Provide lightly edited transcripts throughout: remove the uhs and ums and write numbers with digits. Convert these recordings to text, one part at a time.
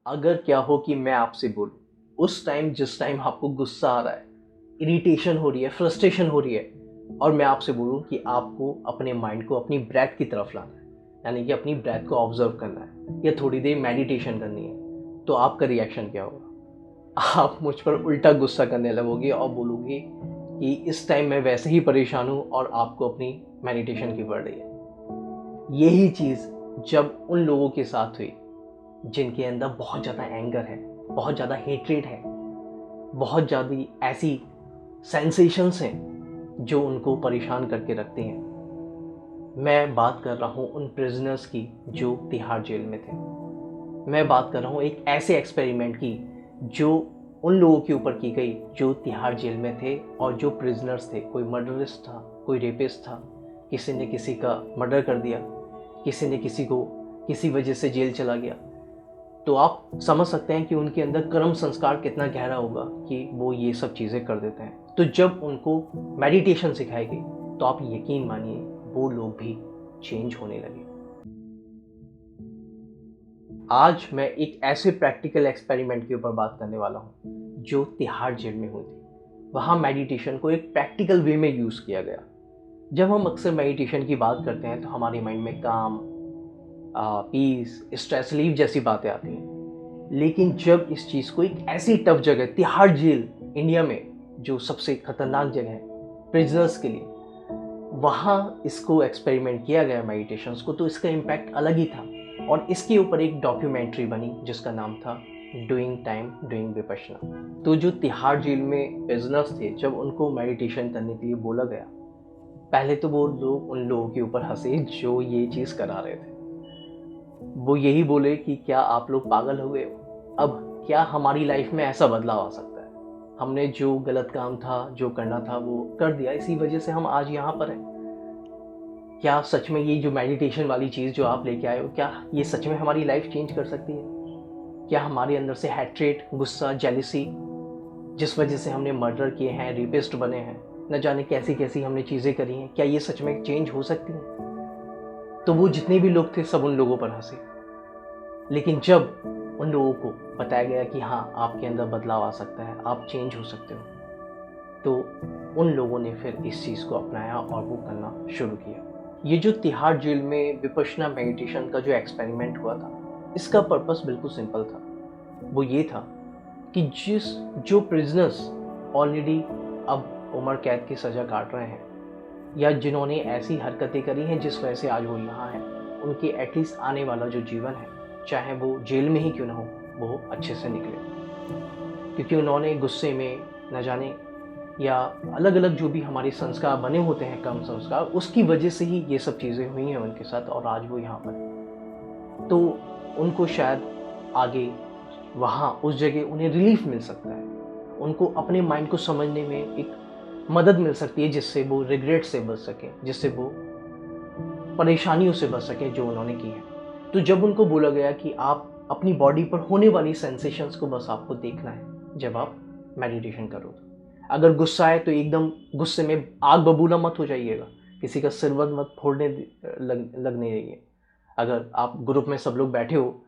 अगर क्या हो कि मैं आपसे बोलूँ, उस टाइम जिस टाइम आपको गुस्सा आ रहा है, इरिटेशन हो रही है, फ्रस्ट्रेशन हो रही है और मैं आपसे बोलूँ कि आपको अपने माइंड को अपनी ब्रेथ की तरफ लाना है, यानी कि अपनी ब्रेथ को ऑब्ज़र्व करना है या थोड़ी देर मेडिटेशन करनी है, तो आपका रिएक्शन क्या होगा? आप मुझ पर उल्टा गुस्सा करने लगोगे और बोलोगे कि इस टाइम मैं वैसे ही परेशान हूँ और आपको अपनी मेडिटेशन की पड़ रही है। यही चीज़ जब उन लोगों के साथ हुई जिनके अंदर बहुत ज़्यादा एंगर है, बहुत ज़्यादा हेट्रेड है, बहुत ज़्यादा ऐसी सेंसेशंस हैं जो उनको परेशान करके रखती हैं। मैं बात कर रहा हूँ उन प्रिजनर्स की जो तिहाड़ जेल में थे। मैं बात कर रहा हूँ एक ऐसे एक्सपेरिमेंट की जो उन लोगों के ऊपर की गई जो तिहाड़ जेल में थे और जो प्रिजनर्स थे। कोई मर्डरिस्ट था, कोई रेपिस्ट था, किसी ने किसी का मर्डर कर दिया, किसी ने किसी को किसी वजह से जेल चला गया। तो आप समझ सकते हैं कि उनके अंदर कर्म संस्कार कितना गहरा होगा कि वो ये सब चीज़ें कर देते हैं। तो जब उनको मेडिटेशन सिखाई गई तो आप यकीन मानिए वो लोग भी चेंज होने लगे। आज मैं एक ऐसे प्रैक्टिकल एक्सपेरिमेंट के ऊपर बात करने वाला हूँ जो तिहाड़ जेल में हुई थी। वहाँ मेडिटेशन को एक प्रैक्टिकल वे में यूज़ किया गया। जब हम अक्सर मेडिटेशन की बात करते हैं तो हमारे माइंड में काम, पीस, स्ट्रेस रिलीफ जैसी बातें आती हैं। लेकिन जब इस चीज़ को एक ऐसी टफ जगह तिहाड़ जेल इंडिया में जो सबसे खतरनाक जगह है प्रिजनर्स के लिए, वहाँ इसको एक्सपेरिमेंट किया गया मेडिटेशंस को, तो इसका इम्पैक्ट अलग ही था। और इसके ऊपर एक डॉक्यूमेंट्री बनी जिसका नाम था डूइंग टाइम डूइंग विपश्यना। तो जो तिहाड़ जेल में प्रिजनर्स थे जब उनको मेडिटेशन करने के लिए बोला गया, पहले तो वो लोग उन लोगों के ऊपर हंसे जो ये चीज़ करा रहे थे। वो यही बोले कि क्या आप लोग पागल हो गए हो? अब क्या हमारी लाइफ में ऐसा बदलाव आ सकता है? हमने जो गलत काम था, जो करना था वो कर दिया, इसी वजह से हम आज यहाँ पर हैं। क्या सच में ये जो मेडिटेशन वाली चीज़ जो आप लेके आए हो, क्या ये सच में हमारी लाइफ चेंज कर सकती है? क्या हमारे अंदर से हैट्रेड, गुस्सा, जेलसी जिस वजह से हमने मर्डर किए हैं, रेपिस्ट बने हैं, न जाने कैसी-कैसी हमने चीज़ें करी हैं, क्या ये सच में चेंज हो सकती हैं? तो वो जितने भी लोग थे सब उन लोगों पर हँसे। लेकिन जब उन लोगों को बताया गया कि हाँ, आपके अंदर बदलाव आ सकता है, आप चेंज हो सकते हो, तो उन लोगों ने फिर इस चीज़ को अपनाया और वो करना शुरू किया। ये जो तिहाड़ जेल में विपश्यना मेडिटेशन का जो एक्सपेरिमेंट हुआ था, इसका पर्पस बिल्कुल सिंपल था। वो ये था कि जो प्रिजनर्स ऑलरेडी अब उम्र कैद की सज़ा काट रहे हैं या जिन्होंने ऐसी हरकतें करी हैं जिस वजह से आज वो यहाँ हैं, उनके एटलीस्ट आने वाला जो जीवन है, चाहे वो जेल में ही क्यों ना हो, वो अच्छे से निकले। क्योंकि उन्होंने गुस्से में न जाने या अलग-अलग जो भी हमारे संस्कार बने होते हैं, कर्म संस्कार, उसकी वजह से ही ये सब चीज़ें हुई हैं उनके साथ और आज वो यहाँ पर हैं। तो उनको शायद आगे वहाँ उस जगह उन्हें रिलीफ़ मिल सकता है। उनको अपने माइंड को समझने में एक मदद मिल सकती है जिससे वो रिग्रेट से बच सकें, जिससे वो परेशानियों से बच सकें जो उन्होंने की है। तो जब उनको बोला गया कि आप अपनी बॉडी पर होने वाली सेंसेशंस को बस आपको देखना है जब आप मेडिटेशन करो तो। अगर गुस्सा है तो एकदम गुस्से में आग बबूला मत हो जाइएगा, किसी का सिर वध मत फोड़ने लगने देइए। अगर आप ग्रुप में सब लोग बैठे हो,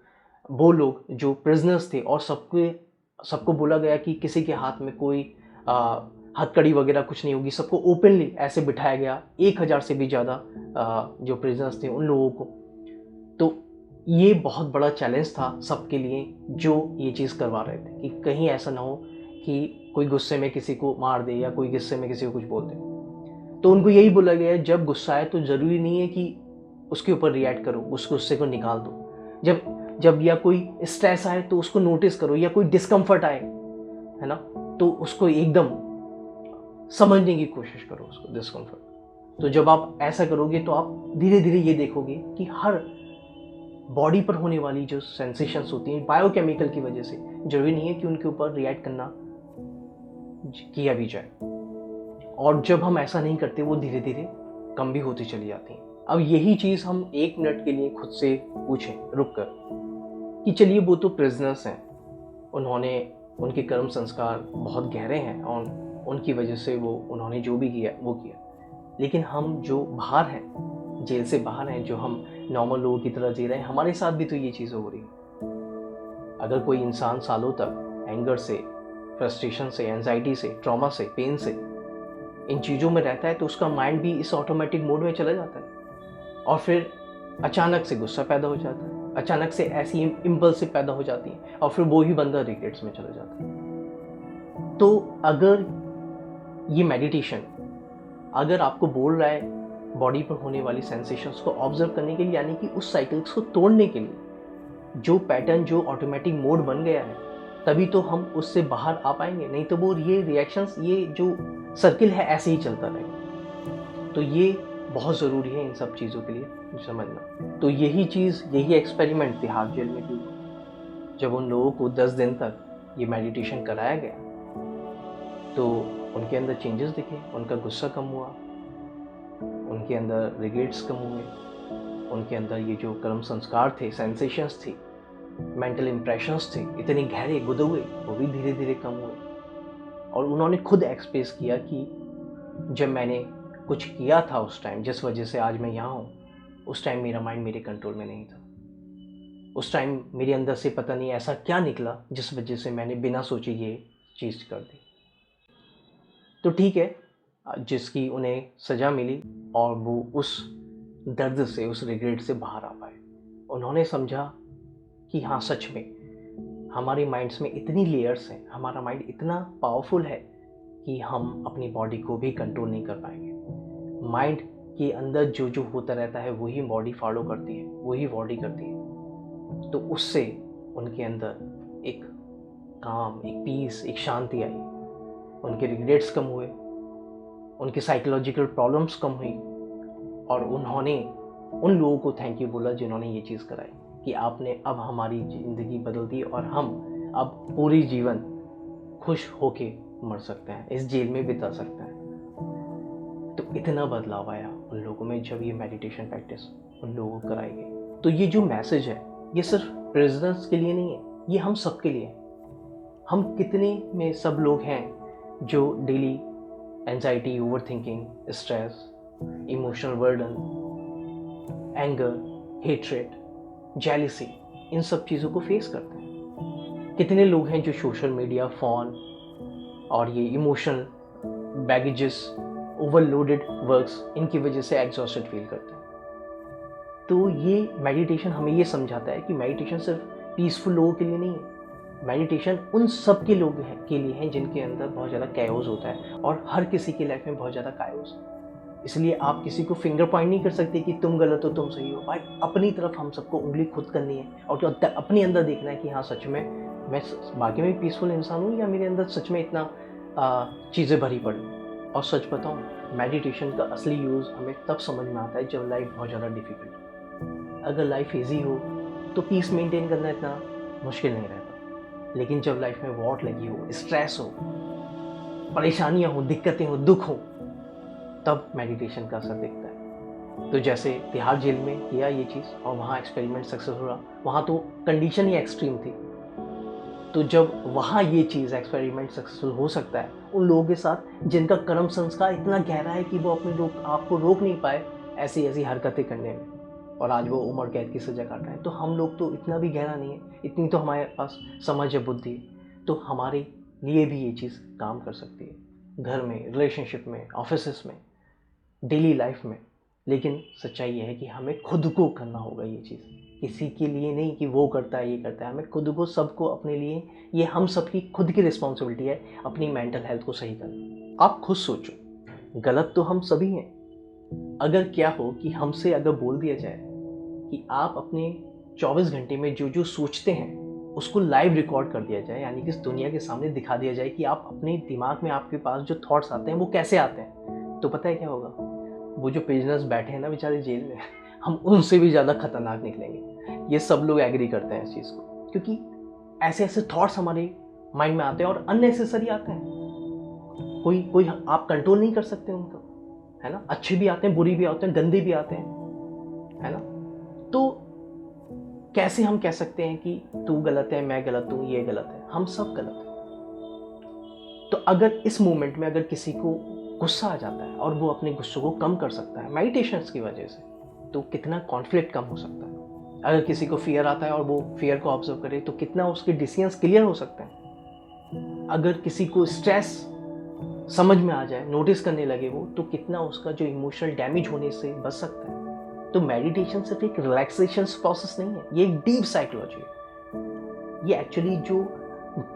वो लोग जो प्रिजनर्स थे और सबको बोला गया कि किसी के हाथ में कोई आ, हथकड़ी वगैरह कुछ नहीं होगी, सबको ओपनली ऐसे बिठाया गया 1000 से भी ज़्यादा जो प्रिजनर्स थे उन लोगों को। तो ये बहुत बड़ा चैलेंज था सबके लिए जो ये चीज़ करवा रहे थे कि कहीं ऐसा ना हो कि कोई गुस्से में किसी को मार दे या कोई गुस्से में किसी को कुछ बोल दे। तो उनको यही बोला गया है जब गुस्सा आए तो ज़रूरी नहीं है कि उसके ऊपर रिएक्ट करो, उस गुस्से को निकाल दो। जब जब या कोई स्ट्रेस आए तो उसको नोटिस करो या कोई डिस्कम्फर्ट आए, है ना? तो उसको एकदम समझने की कोशिश करो उसको डिस्कम्फर्ट। तो जब आप ऐसा करोगे तो आप धीरे-धीरे ये देखोगे कि हर बॉडी पर होने वाली जो सेंसेशंस होती हैं बायोकेमिकल की वजह से, ज़रूरी नहीं है कि उनके ऊपर रिएक्ट करना किया भी जाए। और जब हम ऐसा नहीं करते वो धीरे-धीरे कम भी होती चली जाती हैं। अब यही चीज़ हम 1 मिनट के लिए खुद से पूछें रुक कर कि चलिए वो तो प्रिजनर्स हैं, उन्होंने उनके कर्म संस्कार बहुत गहरे हैं और उनकी वजह से वो उन्होंने जो भी किया वो किया। लेकिन हम जो बाहर हैं, जेल से बाहर हैं, जो हम नॉर्मल लोगों की तरह जी रहे हैं, हमारे साथ भी तो ये चीज़ें हो रही हैं। अगर कोई इंसान सालों तक एंगर से, फ्रस्ट्रेशन से, एंजाइटी से, ट्रॉमा से, पेन से, इन चीज़ों में रहता है तो उसका माइंड भी इस ऑटोमेटिक मोड में चला जाता है और फिर अचानक से गुस्सा पैदा हो जाता है, अचानक से ऐसी इम्पल्सिव पैदा हो जाती है और फिर वो ही बंदा रिग्रेट्स में चला जाता है। तो अगर ये मेडिटेशन अगर आपको बोल रहा है बॉडी पर होने वाली सेंसेशंस को ऑब्जर्व करने के लिए, यानी कि उस साइकिल्स को तोड़ने के लिए, जो पैटर्न जो ऑटोमेटिक मोड बन गया है, तभी तो हम उससे बाहर आ पाएंगे, नहीं तो वो ये रिएक्शंस, ये जो सर्किल है ऐसे ही चलता रहेगा। तो ये बहुत ज़रूरी है इन सब चीज़ों के लिए समझना। तो यही चीज़, यही एक्सपेरिमेंट तिहाड़ जेल में भी हुआ। जब उन लोगों को 10 दिन तक ये मेडिटेशन कराया गया तो उनके अंदर चेंजेस दिखे, उनका गुस्सा कम हुआ, उनके अंदर रिग्रेट्स कम हुए, उनके अंदर ये जो कर्म संस्कार थे, सेंसेशंस थी, मेंटल इंप्रेशंस थे, इतने गहरे गुदे हुए, वो भी धीरे धीरे कम हुए। और उन्होंने खुद एक्सप्रेस किया कि जब मैंने कुछ किया था उस टाइम, जिस वजह से आज मैं यहाँ हूँ, उस टाइम मेरा माइंड मेरे कंट्रोल में नहीं था। उस टाइम मेरे अंदर से पता नहीं ऐसा क्या निकला जिस वजह से मैंने बिना सोचे ये चीज़ कर दी। तो ठीक है, जिसकी उन्हें सज़ा मिली और वो उस दर्द से, उस रिग्रेट से बाहर आ पाए। उन्होंने समझा कि हाँ, सच में हमारे माइंड्स में इतनी लेयर्स हैं, हमारा माइंड इतना पावरफुल है कि हम अपनी बॉडी को भी कंट्रोल नहीं कर पाएंगे। माइंड के अंदर जो जो होता रहता है वही बॉडी फॉलो करती है, वही बॉडी करती है। तो उससे उनके अंदर एक काम, एक पीस, एक शांति आई। उनके रिग्रेट्स कम हुए, उनके साइकोलॉजिकल प्रॉब्लम्स कम हुई और उन्होंने उन लोगों को थैंक यू बोला जिन्होंने ये चीज़ कराई कि आपने अब हमारी ज़िंदगी बदल दी और हम अब पूरी जीवन खुश होके मर सकते हैं, इस जेल में बिता सकते हैं। तो इतना बदलाव आया उन लोगों में जब ये मेडिटेशन प्रैक्टिस उन लोगों को कराई गई। तो ये जो मैसेज है ये सिर्फ प्रिजनर्स के लिए नहीं है, ये हम सब के लिए है। हम कितने में सब लोग हैं जो daily anxiety, over thinking, stress, emotional burden, anger, hatred, jealousy, इन सब चीज़ों को फेस करते हैं। कितने लोग हैं जो सोशल मीडिया, फ़ोन और ये इमोशनल बैगेजेस, ओवरलोडेड वर्क्स, इनकी वजह से एग्जॉस्टेड फील करते हैं। तो ये मेडिटेशन हमें ये समझाता है कि मेडिटेशन सिर्फ पीसफुल लोगों के लिए नहीं है, मेडिटेशन उन सब के लोग हैं के लिए हैं जिनके अंदर बहुत ज़्यादा कैओस होता है और हर किसी की लाइफ में बहुत ज़्यादा कैओस। इसलिए आप किसी को फिंगर पॉइंट नहीं कर सकते कि तुम गलत हो, तुम सही हो। भाई अपनी तरफ हम सबको उंगली खुद करनी है और अपने अंदर देखना है कि हाँ, सच में मैं बाकी में पीसफुल इंसान हूँ या मेरे अंदर सच में इतना चीज़ें भरी पड़ी। और सच बताऊँ, मेडिटेशन का असली यूज़ हमें तब समझ में आता है जब लाइफ बहुत ज़्यादा डिफिकल्ट हो। अगर लाइफ ईजी हो तो पीस मेंटेन करना इतना मुश्किल नहीं रहता, लेकिन जब लाइफ में वॉट लगी हो, स्ट्रेस हो, परेशानियाँ हो, दिक्कतें हो, दुख हो, तब मेडिटेशन का असर दिखता है। तो जैसे तिहाड़ जेल में किया ये चीज़ और वहाँ एक्सपेरिमेंट सक्सेस हुआ, वहाँ तो कंडीशन ही एक्सट्रीम थी। तो जब वहाँ ये चीज़, एक्सपेरिमेंट सक्सेसफुल हो सकता है उन लोगों के साथ जिनका कर्म संस्कार इतना गहरा है कि वो अपने आपको रोक नहीं पाए ऐसी ऐसी हरकतें करने में, और आज वो उम्र कैद की सज़ा काट रहे हैं। तो हम लोग तो इतना भी गहरा नहीं है, इतनी तो हमारे पास समझ है, बुद्धि है, तो हमारे लिए भी ये चीज़ काम कर सकती है, घर में, रिलेशनशिप में, ऑफिस में, डेली लाइफ में। लेकिन सच्चाई ये है कि हमें खुद को करना होगा ये चीज़, किसी के लिए नहीं कि वो करता है, ये करता है। हमें खुद को, सबको, अपने लिए, ये हम सबकी खुद की रिस्पॉन्सिबिलिटी है अपनी मेंटल हेल्थ को सही करना। आप खुद सोचो, गलत तो हम सभी हैं। अगर क्या हो कि हमसे अगर बोल दिया जाए कि आप अपने 24 घंटे में जो जो सोचते हैं उसको लाइव रिकॉर्ड कर दिया जाए, यानी कि इस दुनिया के सामने दिखा दिया जाए कि आप अपने दिमाग में, आपके पास जो थॉट्स आते हैं वो कैसे आते हैं, तो पता है क्या होगा? वो जो प्रिजनर्स बैठे हैं ना बेचारे जेल में, हम उनसे भी ज़्यादा खतरनाक निकलेंगे। ये सब लोग एग्री करते हैं इस चीज़ को, क्योंकि ऐसे ऐसे थॉट्स हमारे माइंड में आते हैं और अननेसेसरी आते हैं। कोई आप कंट्रोल नहीं कर सकते उनको, है ना? अच्छे भी आते हैं, बुरी भी आते हैं, गंदे भी आते हैं, है ना? तो कैसे हम कह सकते हैं कि तू गलत है, मैं गलत हूँ, ये गलत है? हम सब गलत हैं। तो अगर इस मोमेंट में अगर किसी को गुस्सा आ जाता है और वो अपने गुस्से को कम कर सकता है मेडिटेशंस की वजह से, तो कितना कॉन्फ्लिक्ट कम हो सकता है। अगर किसी को फियर आता है और वो फियर को ऑब्जर्व करे तो कितना उसके डिसीजंस क्लियर हो सकते हैं। अगर किसी को स्ट्रेस समझ में आ जाए, नोटिस करने लगे वो, तो कितना उसका जो इमोशनल डैमेज होने से बच सकता है। तो मेडिटेशन सिर्फ एक रिलैक्सेशन प्रोसेस नहीं है, ये एक डीप साइकोलॉजी है। ये एक्चुअली जो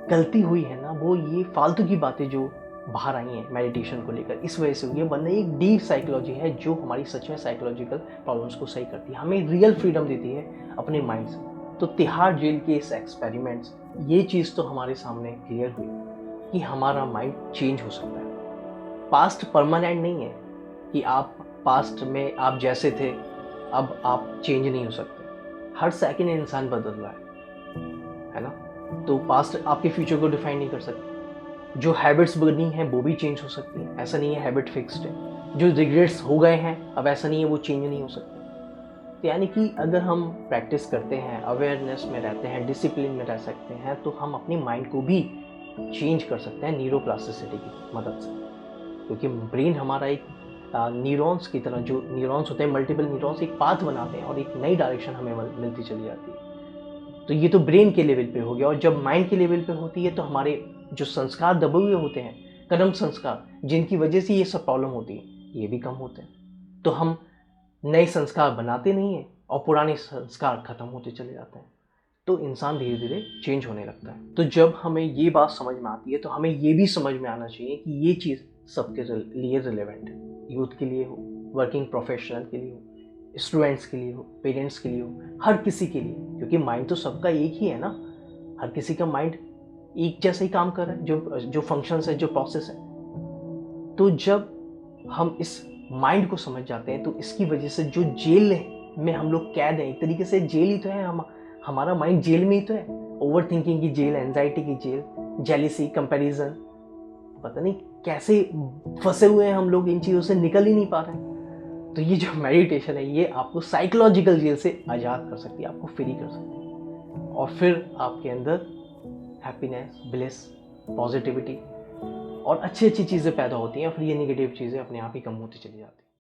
गलती हुई है ना, वो ये फालतू की बातें जो बाहर आई हैं मेडिटेशन को लेकर, इस वजह से हुई है, वरना एक डीप साइकोलॉजी है जो हमारी सच में साइकोलॉजिकल प्रॉब्लम्स को सही करती है, हमें रियल फ्रीडम देती है अपने माइंड से। तो तिहाड़ जेल के इस एक्सपेरिमेंट्स, ये चीज़ तो हमारे सामने क्लियर हुई कि हमारा माइंड चेंज हो सकता है। पास्ट परमानेंट नहीं है कि आप पास्ट में आप जैसे थे अब आप चेंज नहीं हो सकते। हर सेकंड इंसान बदल रहा है ना। तो पास्ट आपके फ्यूचर को डिफाइन नहीं कर सकती। जो हैबिट्स बनी हैं वो भी चेंज हो सकती है, ऐसा नहीं है हैबिट फिक्स्ड है। जो रिग्रेट्स हो गए हैं अब ऐसा नहीं है वो चेंज नहीं हो सकते। तो यानी कि अगर हम प्रैक्टिस करते हैं, अवेयरनेस में रहते हैं, डिसिप्लिन में रह सकते हैं, तो हम अपनी माइंड को भी चेंज कर सकते हैं न्यूरोप्लास्टिसिटी की मदद से। क्योंकि ब्रेन हमारा एक न्यूरॉन्स की तरह, जो न्यूरॉन्स होते हैं मल्टीपल न्यूरॉन्स एक पाथ बनाते हैं और एक नई डायरेक्शन हमें मिलती चली जाती है। तो ये तो ब्रेन के लेवल पे हो गया। और जब माइंड के लेवल पे होती है तो हमारे जो संस्कार दबे हुए होते हैं, कर्म संस्कार, जिनकी वजह से ये सब प्रॉब्लम होती है, ये भी कम होते हैं। तो हम नए संस्कार बनाते नहीं हैं और पुराने संस्कार खत्म होते चले जाते हैं। तो इंसान धीरे धीरे चेंज होने लगता है। तो जब हमें ये बात समझ में आती है तो हमें ये भी समझ में आना चाहिए कि ये चीज़ सबके लिए रिलेवेंट है। यूथ के लिए हो, वर्किंग प्रोफेशनल के लिए हो, स्टूडेंट्स के लिए हो, पेरेंट्स के लिए हो, हर किसी के लिए। क्योंकि माइंड तो सबका एक ही है ना, हर किसी का माइंड एक जैसा ही काम कर रहा है, जो फंक्शंस है, जो प्रोसेस है। तो जब हम इस माइंड को समझ जाते हैं तो इसकी वजह से जो जेल में हम लोग कैद हैं, एक तरीके से जेल ही तो है, हमारा माइंड जेल में ही तो है। ओवर थिंकिंग की जेल, एंजाइटी की जेल, जेलिसी, कंपैरिजन, पता नहीं कैसे फंसे हुए हैं हम लोग, इन चीज़ों से निकल ही नहीं पा रहे हैं। तो ये जो मेडिटेशन है ये आपको साइकोलॉजिकल जेल से आज़ाद कर सकती है, आपको फ्री कर सकती है। और फिर आपके अंदर हैप्पीनेस, ब्लिस, पॉजिटिविटी और अच्छी अच्छी चीज़ें पैदा होती हैं। और फिर ये नेगेटिव चीज़ें अपने आप ही कम होती चली जाती हैं।